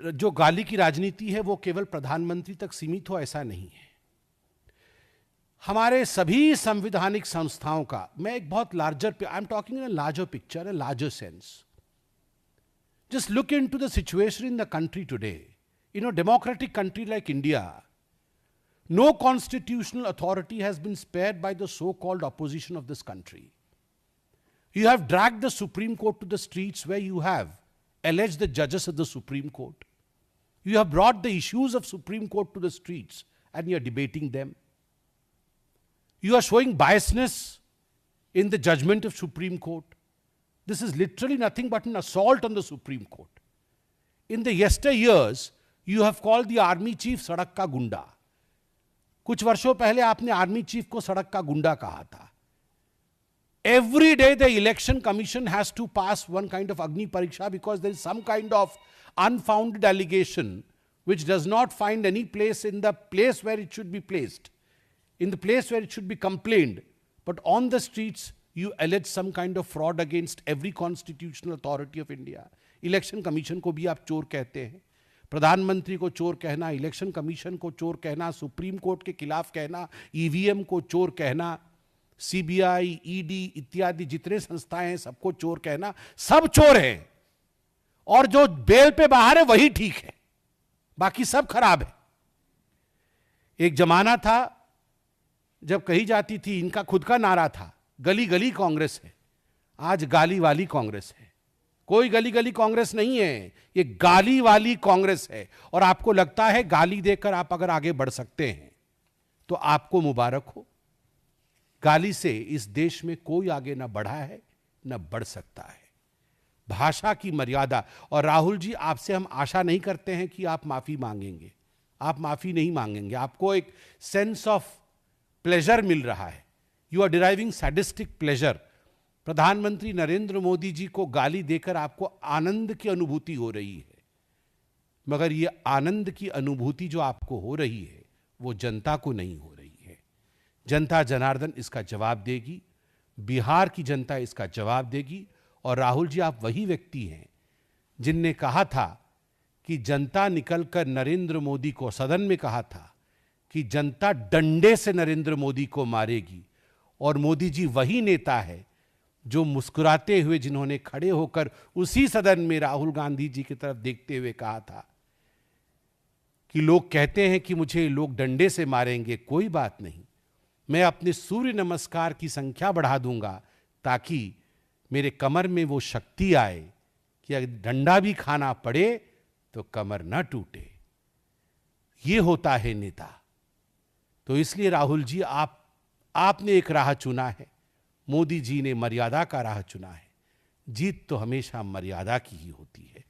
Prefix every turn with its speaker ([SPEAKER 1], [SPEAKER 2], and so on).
[SPEAKER 1] जो गाली की राजनीति है वो केवल प्रधानमंत्री तक सीमित हो, ऐसा नहीं है। हमारे सभी संवैधानिक संस्थाओं का, मैं एक बहुत larger, I am talking in a larger picture, a larger sense. Just look into the situation in the country today. In a democratic country like India, no constitutional authority has been spared by the so-called opposition of this country. You have dragged the Supreme Court to the streets where you have alleged the judges of the Supreme Court. You have brought the issues of Supreme Court to the streets and you are debating them. You are showing biasness in the judgment of Supreme Court. This is literally nothing but an assault on the Supreme Court. In the yesteryears, you have called the army chief सड़क का गुंडा. कुछ वर्षों पहले आपने army chief को सड़क का गुंडा कहा था. Every day the election commission has to pass one kind of Agni Pariksha because there is some kind of unfounded allegation which does not find any place in the place where it should be placed, in the place where it should be complained. But on the streets, you allege some kind of fraud against every constitutional authority of India. Election commission को भी आप चोर कहते हैं, प्रधानमंत्री को चोर कहना, इलेक्शन कमीशन को चोर कहना, सुप्रीम कोर्ट के खिलाफ कहना, ईवीएम को चोर कहना, सीबीआई, ईडी इत्यादि जितने संस्थाएं हैं सबको चोर कहना, सब चोर हैं. और जो बेल पे बाहर है वही ठीक है, बाकी सब खराब है. एक जमाना था जब कही जाती थी, इनका खुद का नारा था, गली गली कांग्रेस है. आज गाली वाली कांग्रेस है. कोई गली गली कांग्रेस नहीं है, ये गाली वाली कांग्रेस है. और आपको लगता है गाली देकर आप अगर आगे बढ़ सकते हैं तो आपको मुबारक हो. गाली से इस देश में कोई आगे ना बढ़ा है ना बढ़ सकता है. भाषा की मर्यादा. और राहुल जी, आपसे हम आशा नहीं करते हैं कि आप माफी मांगेंगे. आप माफी नहीं मांगेंगे. आपको एक सेंस ऑफ प्लेजर मिल रहा है. You are deriving sadistic pleasure. प्रधानमंत्री नरेंद्र मोदी जी को गाली देकर आपको आनंद की अनुभूति हो रही है, मगर यह आनंद की अनुभूति जो आपको हो रही है वो जनता को नहीं हो रही है. जनता जनार्दन इसका जवाब देगी, बिहार की जनता इसका जवाब देगी. और राहुल जी, आप वही व्यक्ति हैं जिनने कहा था कि जनता निकलकर नरेंद्र मोदी को, सदन में कहा था कि जनता डंडे से नरेंद्र मोदी को मारेगी. और मोदी जी वही नेता है जो मुस्कुराते हुए, जिन्होंने खड़े होकर उसी सदन में राहुल गांधी जी की तरफ देखते हुए कहा था कि लोग कहते हैं कि मुझे लोग डंडे से मारेंगे, कोई बात नहीं, मैं अपने सूर्य नमस्कार की संख्या बढ़ा दूंगा ताकि मेरे कमर में वो शक्ति आए कि अगर डंडा भी खाना पड़े तो कमर ना टूटे. ये होता है नेता. तो इसलिए राहुल जी, आपने एक राह चुना है, मोदी जी ने मर्यादा का राह चुना है. जीत तो हमेशा मर्यादा की ही होती है.